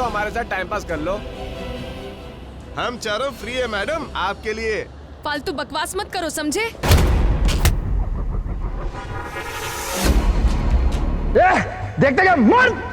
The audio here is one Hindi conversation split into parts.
तो हमारे साथ टाइम पास कर लो। हम चारों फ्री है मैडम आपके लिए। फालतू बकवास मत करो, समझे? देखते क्या मर।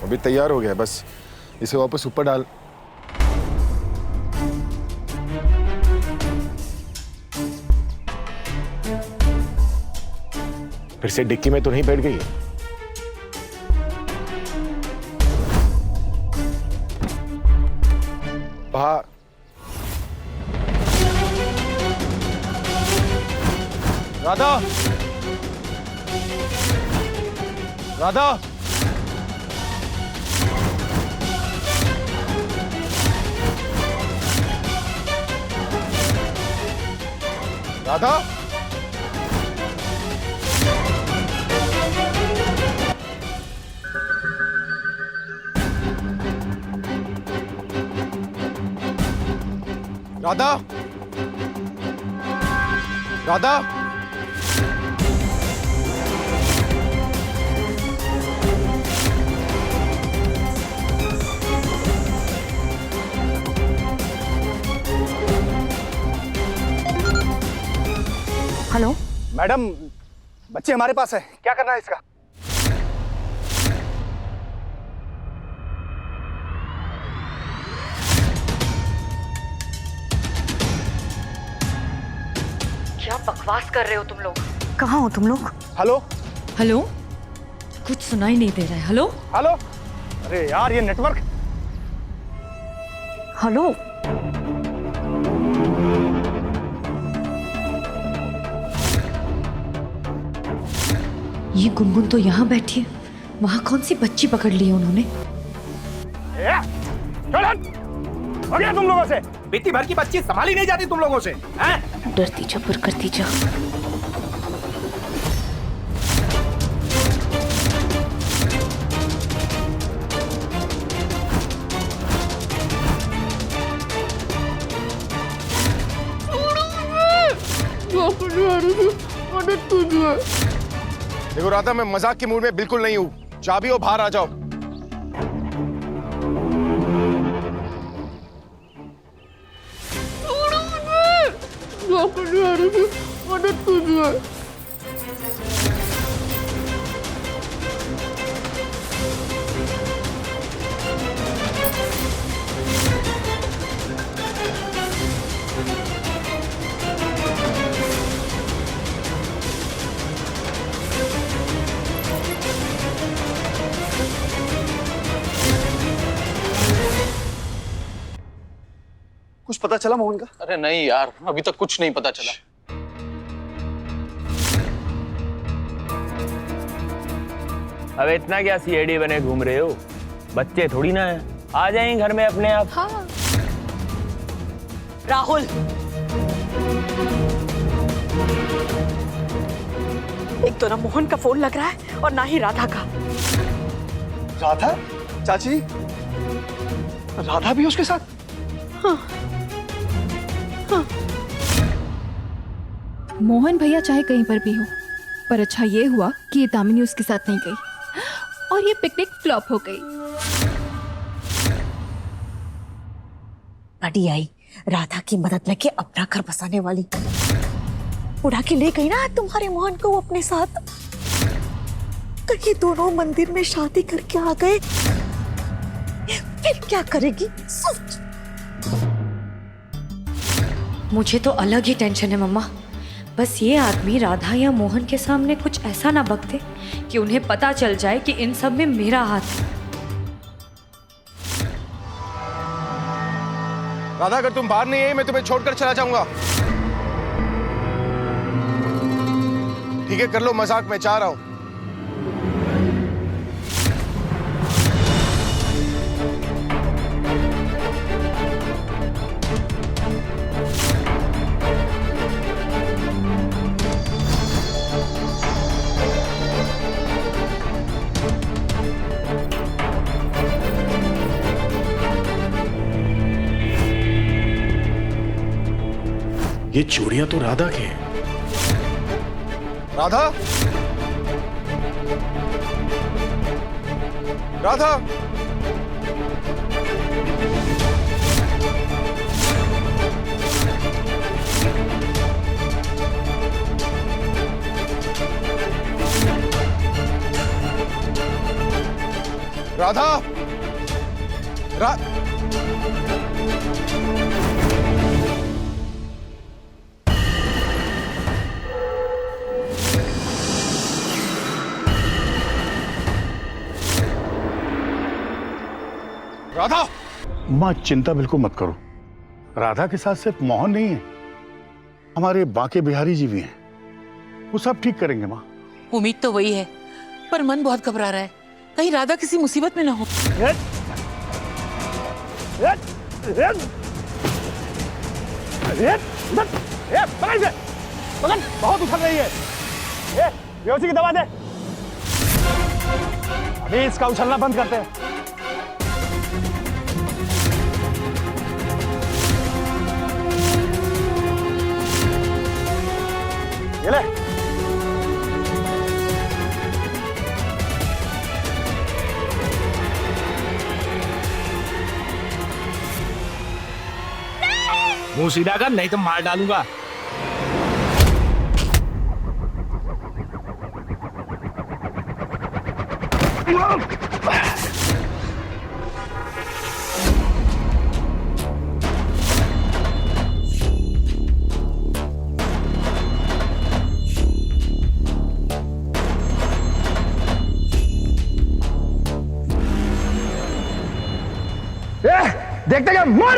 अभी तैयार हो गया, बस इसे वापस ऊपर डाल। फिर से डिक्की में तो नहीं बैठ गई? बाहर। राधा, राधा, राधा, राधा, राधा, हेलो मैडम, बच्चे हमारे पास है, क्या करना है इसका? क्या बकवास कर रहे हो तुम लोग? कहाँ हो तुम लोग? हेलो हेलो, कुछ सुनाई नहीं दे रहा है। हेलो हेलो, अरे यार ये नेटवर्क। हेलो, ये गुनगुन तो यहाँ बैठी है, वहाँ कौन सी बच्ची पकड़ ली है उन्होंने? हो गया तुम लोगों से? बेटी भर की बच्ची संभाली नहीं जाती तुम लोगों से, हैं? डरती जा, पर करती जा। देखो राधा, मैं मजाक के मूड में बिल्कुल नहीं हूँ। चाबी हो, बाहर आ जाओ। मदद कीजिए। कुछ पता चला मोहन का? अरे नहीं यार, अभी तक कुछ नहीं पता चला। अब इतना क्या सीआईडी बने घूम रहे हो? बच्चे थोड़ी ना है, आ जाएंगे घर में अपने आप। हाँ। राहुल, एक तो ना मोहन का फोन लग रहा है और ना ही राधा का। राधा? चाची, राधा भी उसके साथ? हाँ। हाँ। मोहन भैया चाहे कहीं पर भी हो, पर अच्छा ये हुआ कि ये दामिनी उसके साथ नहीं गई और ये पिकनिक फ्लॉप हो गई। बड़ी आई राधा की मदद लेके अपना घर बसाने वाली, उड़ा के ले गई ना तुम्हारे मोहन को अपने साथ। कहीं दोनों मंदिर में शादी करके आ गए, फिर क्या करेगी सोच। मुझे तो अलग ही टेंशन है मम्मा। बस ये आदमी राधा या मोहन के सामने कुछ ऐसा ना बकते कि उन्हें पता चल जाए कि इन सब में मेरा हाथ है। राधा, अगर तुम बाहर नहीं आई, मैं तुम्हें छोड़कर चला जाऊंगा। ठीक है, कर लो मजाक, मैं चाह रहा हूं। ये चूड़ियां तो राधा की है। राधा, राधा, राधा, राधा। माँ चिंता बिल्कुल मत करो, राधा के साथ सिर्फ मोहन नहीं है, हमारे बांके बिहारी जी भी हैं, वो सब ठीक करेंगे माँ। उम्मीद तो वही है, पर मन बहुत घबरा रहा है, कहीं राधा किसी मुसीबत में ना हो। बहुत उछल रही है। बेहोशी की दवा दे। अभी इसका उछलना बंद करते हैं। ये ले। मुंह सीधा कर, नहीं तो मार डालूंगा। देखते क्या मर।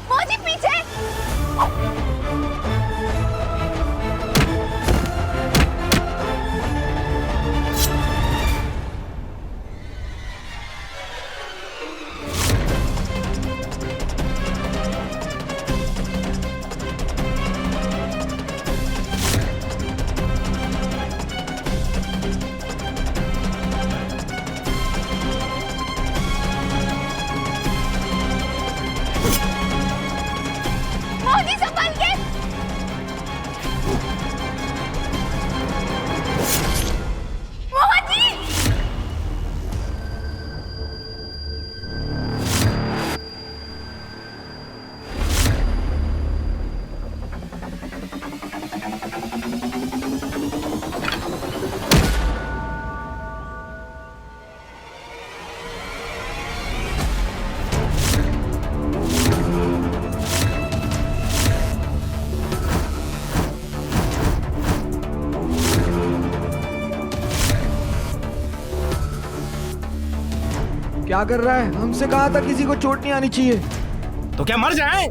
मौजी पीछे। मौजी संभल के। मौजी। क्या कर रहा है? हमसे कहा था किसी को चोट नहीं आनी चाहिए। तो क्या मर जाए?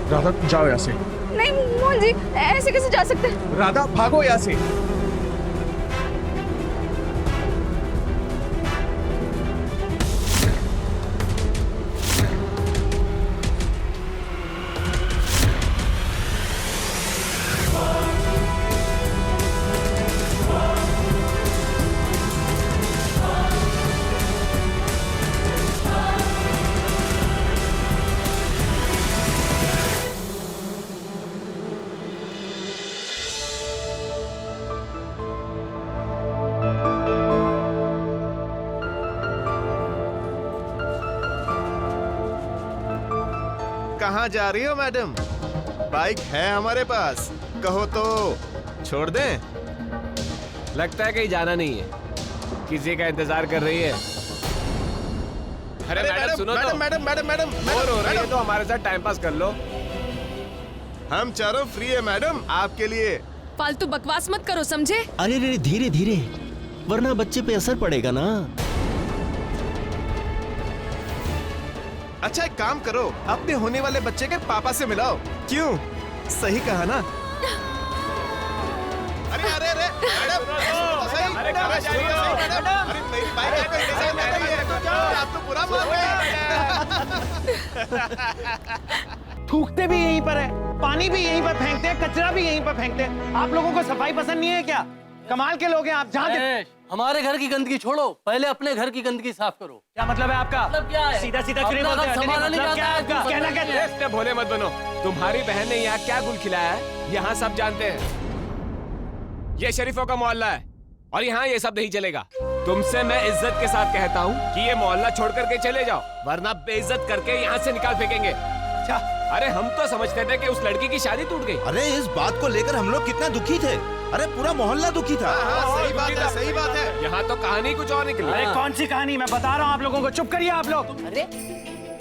राधा जाओ यहाँ से। नहीं मोहन जी, ऐसे कैसे जा सकते हैं? राधा भागो यहाँ से। कहाँ जा रही हो मैडम? बाइक है हमारे पास, कहो तो छोड़ दें? लगता है कहीं जाना नहीं है, किसी का इंतजार कर रही है। अरे मैडम सुनो तो। मैडम बोर हो रही है तो हमारे साथ टाइम पास कर लो। हम चारों फ्री है मैडम आपके लिए। फालतू बकवास मत करो, समझे? अरे रे धीरे धीरे, वरना बच्चे पे असर पड़ेगा ना। अच्छा एक काम करो, अपने होने वाले बच्चे के पापा से मिलाओ। क्यों? सही कहा ना? अरे अरे अरे मैडम, सही। अरे कहाँ जा रही हो? मैडम, अरे मेरी बाइक है, कोई कैसे जा रही है? आप तो पूरा मान गए। थूकते भी यहीं पर है, पानी भी यहीं पर फेंकते हैं, कचरा भी यहीं पर फेंकते हैं। आप लोगों को सफाई पसंद नहीं है क्या? कमाल के लोग हैं आप। जहाँ हमारे घर की गंदगी छोड़ो, पहले अपने घर की गंदगी साफ करो। क्या मतलब है आपका? मतलब क्या है? सीधा सीधा क्यों नहीं बोलते? मतलब क्या है आपका? कहना क्या है? इतने भोले मत बनो। तुम्हारी बहन ने यहाँ क्या गुल खिलाया है, यहाँ सब जानते हैं। ये शरीफों का मोहल्ला है और यहाँ ये सब नहीं चलेगा। तुमसे मैं इज्जत के साथ कहता हूँ कि ये मोहल्ला छोड़ करके चले जाओ, वरना बेइज्जत करके यहाँ से निकाल फेंकेंगे। अच्छा, अरे हम तो समझते थे कि उस लड़की की शादी टूट गई। अरे इस बात को लेकर हम लोग कितना दुखी थे। अरे पूरा मोहल्ला दुखी था। सही बात है, सही बात है। यहाँ तो कहानी कुछ और निकली। अरे कौन सी कहानी? मैं बता रहा हूँ आप लोगों को। चुप करिए आप लोग। अरे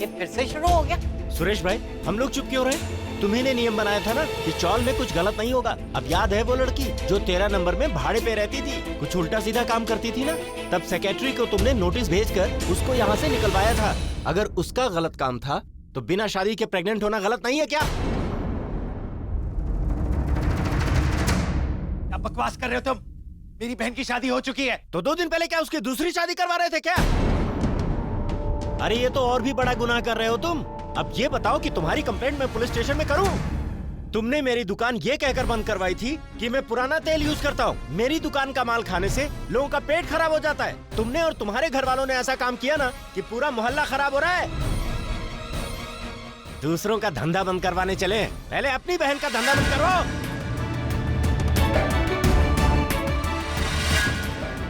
ये फिर से शुरू हो गया। सुरेश भाई, हम लोग चुप क्यों रहे? तुम्ही ने नियम बनाया था ना कि चौल में कुछ गलत नहीं होगा। अब याद है वो लड़की जो 13 नंबर में भाड़े पे रहती थी, कुछ उल्टा सीधा काम करती थी ना? तब सेक्रेटरी को तुमने नोटिस भेजकर उसको यहाँ से निकलवाया था। अगर उसका गलत काम था तो बिना शादी के प्रेग्नेंट होना गलत नहीं है क्या? क्या बकवास कर रहे हो तुम? मेरी बहन की शादी हो चुकी है। तो 2 दिन पहले क्या उसकी दूसरी शादी करवा रहे थे क्या? अरे ये तो और भी बड़ा गुनाह कर रहे हो तुम। अब ये बताओ कि तुम्हारी कंप्लेंट मैं पुलिस स्टेशन में करूं? तुमने मेरी दुकान ये कहकर बंद करवाई थी कि मैं पुराना तेल यूज करता हूँ। मेरी दुकान का माल खाने से लोगों का पेट खराब हो जाता है। तुमने और तुम्हारे घर वालों ने ऐसा काम किया ना कि पूरा मोहल्ला खराब हो रहा है। दूसरों का धंधा बंद करवाने चले हैं, पहले अपनी बहन का धंधा बंद करवाओ।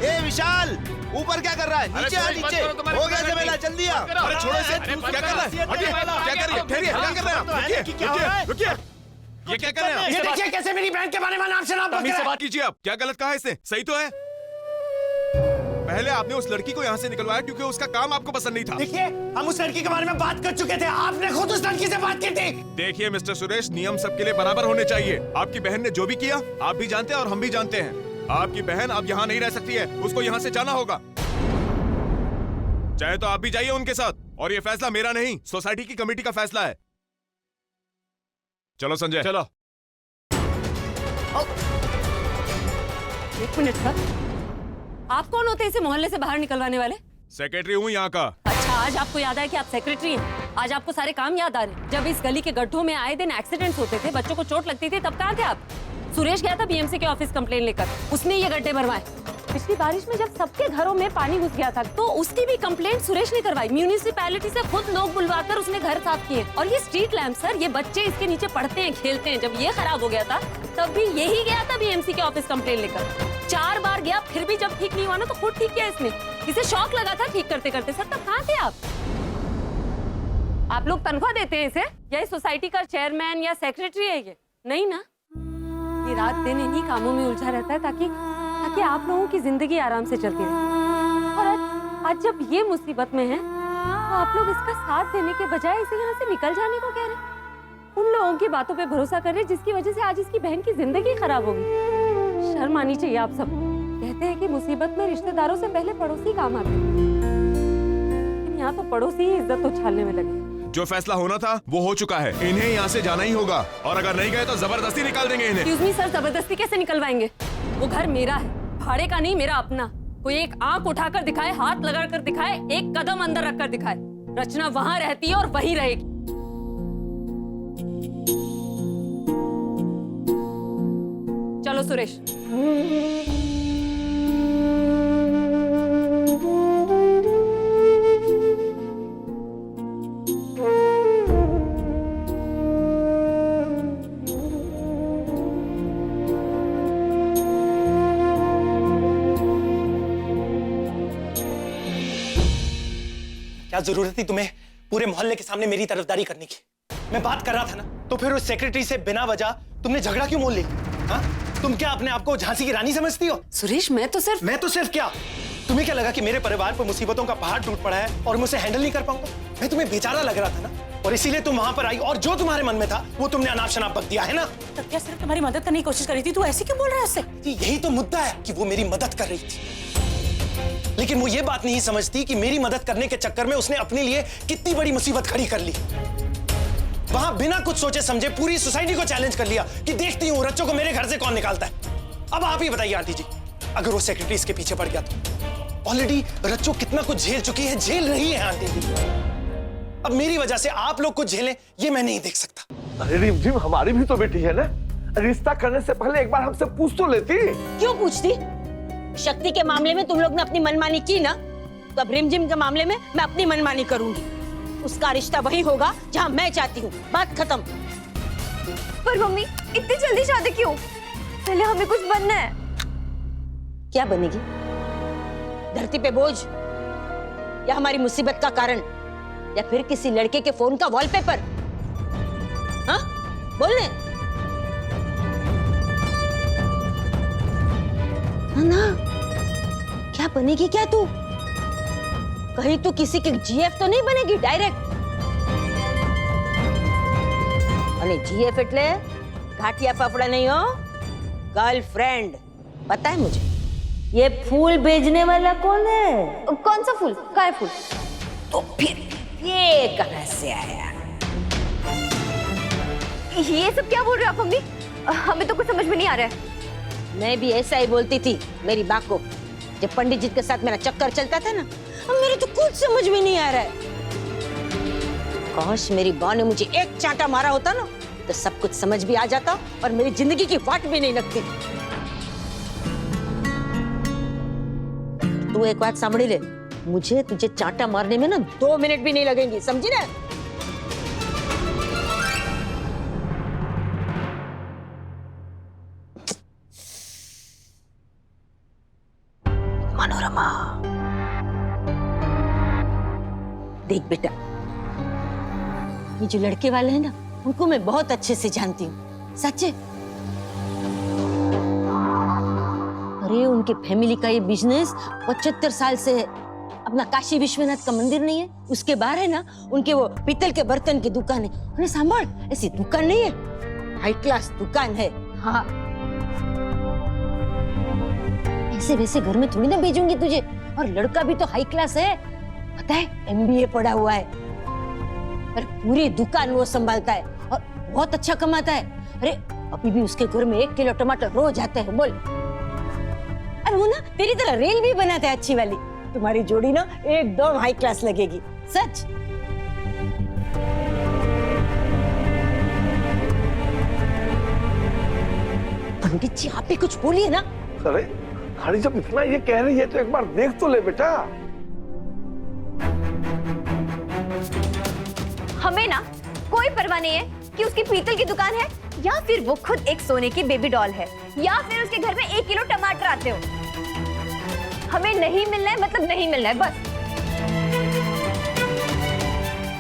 ए विशाल, ऊपर क्या कर रहा है? नीचे आ, नीचे। हो गया झमेला, जल्दी आ। अरे छोड़ो इसे, क्या कर रहा है? हटिए, क्या कर रही है? ठहरिए, क्या कर रहे हैं आप? रुकिए, रुकिए। ये क्या कर रहे हैं आप? ये देखिए कैसे मेरी बहन के बारे में नाम से नाम तमीज से बात कीजिए आप। क्या गलत कहा है इसने? सही तो है। पहले आपने उस लड़की को यहाँ से निकलवाया क्योंकि उसका काम आपको पसंद नहीं था। देखिए, हम उस लड़की के बारे में बात कर चुके थे। आपने खुद उस लड़की से बात की थी। देखिए मिस्टर सुरेश, नियम सबके लिए बराबर होने चाहिए। आपकी बहन ने जो भी किया आप भी जानते हैं और हम भी जानते हैं। आपकी बहन अब यहाँ नहीं रह सकती है, उसको यहाँ से जाना होगा। चाहे तो आप भी जाइए उनके साथ, और ये फैसला मेरा नहीं, सोसाइटी की कमेटी का फैसला है। चलो संजय, चलो। एक मिनट सर, आप कौन होते हैं इसे मोहल्ले से बाहर निकलवाने वाले? सेक्रेटरी हूँ यहाँ का। अच्छा, आज आपको याद है कि आप सेक्रेटरी हैं। आज आपको सारे काम याद आ रहे हैं। जब इस गली के गड्ढों में आए दिन एक्सीडेंट्स होते थे, बच्चों को चोट लगती थी, तब कहाँ थे आप? सुरेश गया था बीएमसी के ऑफिस कंप्लेन लेकर, उसने ये गड्ढे भरवाए। पिछली बारिश में जब सबके घरों में पानी घुस गया था तो उसकी भी कंप्लेंट सुरेश ने करवाई। म्यूनिसिपैलिटी से खुद लोग बुलवाकर उसने घर साफ किए। और ये स्ट्रीट लैंप सर, ये बच्चे इसके नीचे पढ़ते हैं, खेलते हैं। जब ये खराब हो गया था तब भी यही गया था बीएमसी के ऑफिस कंप्लेन लेकर। 4 बार गया, फिर भी जब ठीक नहीं हुआ ना तो खुद ठीक किया इसने। इसे शौक लगा था ठीक करते करते। सर तब कहाँ थे आप? आप लोग तनख्वाह देते हैं इसे, या इस सोसाइटी का चेयरमैन या सेक्रेटरी है ये? नहीं ना, ये रात दिन इन्हीं कामों में उलझा रहता है ताकि आप लोगों की जिंदगी आराम से चलती रहे। और आज जब ये मुसीबत में है तो आप लोग इसका साथ देने के बजाय इसे यहाँ से निकल जाने को कह रहे हैं। उन लोगों की बातों पे भरोसा कर रहे हैं जिसकी वजह से आज इसकी बहन की जिंदगी खराब होगी। शर्म आनी चाहिए आप सब। कहते हैं कि मुसीबत में रिश्तेदारों से पहले पड़ोसी काम आते हैं, लेकिन यहाँ तो पड़ोसी ही इज्जत उछालने में लगे। जो फैसला होना था वो हो चुका है, इन्हें यहाँ से जाना ही होगा, और अगर नहीं गए तो जबरदस्ती निकाल देंगे इन्हें। एक्सक्यूज मी सर, जबरदस्ती कैसे निकलवाएंगे? वो घर मेरा है, भाड़े का नहीं, मेरा अपना। कोई एक आंख उठाकर दिखाए, हाथ लगाकर दिखाए, एक कदम अंदर रखकर दिखाए, रचना वहां रहती है और वहीं रहेगी। चलो सुरेश। क्या जरूरत थी तुम्हें पूरे मोहल्ले के सामने मेरी तरफदारी करने की? मैं बात कर रहा था ना, तो फिर उस सेक्रेटरी से बिना वजह तुमने झगड़ा क्यों मोल लिया? हाँ? तुम क्या अपने आप को झांसी की रानी समझती हो? सुरेश मैं तो सिर्फ क्या? तुम्हें क्या लगा कि मेरे परिवार पर मुसीबतों का पहाड़ टूट पड़ा है और मुझे हैंडल नहीं कर पाऊंगा? मैं तुम्हें बेचारा लग रहा था ना, और इसीलिए तुम वहां पर आई और जो तुम्हारे मन में था वो तुमने अनाप शनाप बक दिया है ना। तब क्या सिर्फ तुम्हारी मदद करने की कोशिश कर रही थी, तू ऐसे क्यों बोल रहा है उससे? यही तो मुद्दा है कि वो मेरी मदद कर रही थी, लेकिन वो ये बात नहीं समझती कि मेरी मदद करने के चक्कर में उसने अपने लिए कितनी बड़ी मुसीबत खड़ी कर ली। वहां बिना कुछ सोचे समझे पूरी सोसाइटी को चैलेंज कर लिया कि देखती हूँ रच्चों को मेरे घर से कौन निकालता है। अब आप ही बताइए आंटी जी, अगर वो सेक्रेटरी इसके पीछे पड़ गया तो ऑलरेडी रच्चो कितना कुछ झेल चुकी है, झेल रही है आंटी जी। अब मेरी वजह से आप लोग कुछ झेलें ये मैं नहीं देख सकता। अरे रिमझिम हमारी भी तो बेटी है ना, रिश्ता करने से पहले एक बार हमसे पूछ तो लेती। क्यों पूछती? शक्ति के मामले में तुम लोग ने अपनी मनमानी की ना, तो अब रिमझिम के मामले में मैं अपनी मनमानी करूंगी। उसका रिश्ता वही होगा जहां मैं चाहती हूँ, बात खत्म। पर मम्मी इतनी जल्दी शादी क्यों? पहले हमें कुछ बनना है। क्या बनेगी? धरती पे बोझ, या हमारी मुसीबत का कारण, या फिर किसी लड़के के फोन का वॉलपेपर? हाँ बोलने ना, क्या बनेगी? क्या तू कहीं तू किसी के जीएफ तो नहीं बनेगी डायरेक्ट? अरे जीएफ એટલે घाटिया फाफड़ा नहीं हो, गर्लफ्रेंड। पता है मुझे ये फूल भेजने वाला कौन है? कौन सा फूल? काय फूल? तो फिर ये कहां से आया? ये सब क्या बोल रहे हो आप मम्मी? हमें तो कुछ समझ में नहीं आ रहा है। मैं भी ऐसा ही बोलती थी मेरी बा को, जब पंडित जी के साथ मेरा चक्कर चलता था ना। अब मेरे तो कुछ समझ में नहीं आ रहा है। काश मेरी बा ने मुझे एक चांटा मारा होता ना, तो सब कुछ समझ भी आ जाता और मेरी जिंदगी की वाट भी नहीं लगती। तू एक बात सांभળી ले, मुझे तुझे चांटा मारने में ना 2 मिनट भी नहीं लगेंगे, समझी ना? मनोरमा, देख बेटा, ये जो लड़के वाले हैं ना, उनको मैं बहुत अच्छे से जानती हूँ, सच्चे। अरे उनके फैमिली का ये बिजनेस 75 साल से है। अपना काशी विश्वनाथ का मंदिर नहीं है, उसके बाहर है ना उनके वो पीतल के बर्तन की दुकान है। अरे सांभळ, ऐसी दुकान नहीं है, हाई क्लास दुकान है। हाँ, ऐसे वैसे घर में थोड़ी ना भेजूंगी तुझे। और लड़का भी तो हाई क्लास है, पता है, एमबीए पढ़ा हुआ है। पर पूरी दुकान वो संभालता है और बहुत अच्छा कमाता है। अरे अभी भी उसके घर में 1 किलो टमाटर रोज आते हैं, बोल। अरे वो ना तेरी तरह रेल भी बनाता है अच्छी वाली। तुम्हारी जोड़ी ना एकदम हाई क्लास लगेगी, सच। पंडित जी आप भी कुछ बोलिए ना। अरे खाली जब इतना ये कह रही है तो एक बार देख तो ले बेटा। हमें ना कोई परवाह नहीं है कि उसकी पीतल की दुकान है या फिर वो खुद एक सोने की बेबी डॉल है या फिर उसके घर में 1 किलो टमाटर आते हो। हमें नहीं मिलना है, मतलब नहीं मिलना है, बस।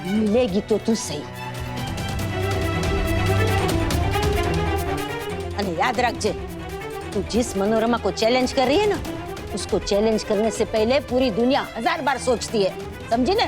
मिलेगी तो तू सही। अरे याद रखजे, तू जिस मनोरमा को चैलेंज कर रही है ना, उसको चैलेंज करने से पहले पूरी दुनिया 1000 बार सोचती है, समझी ना?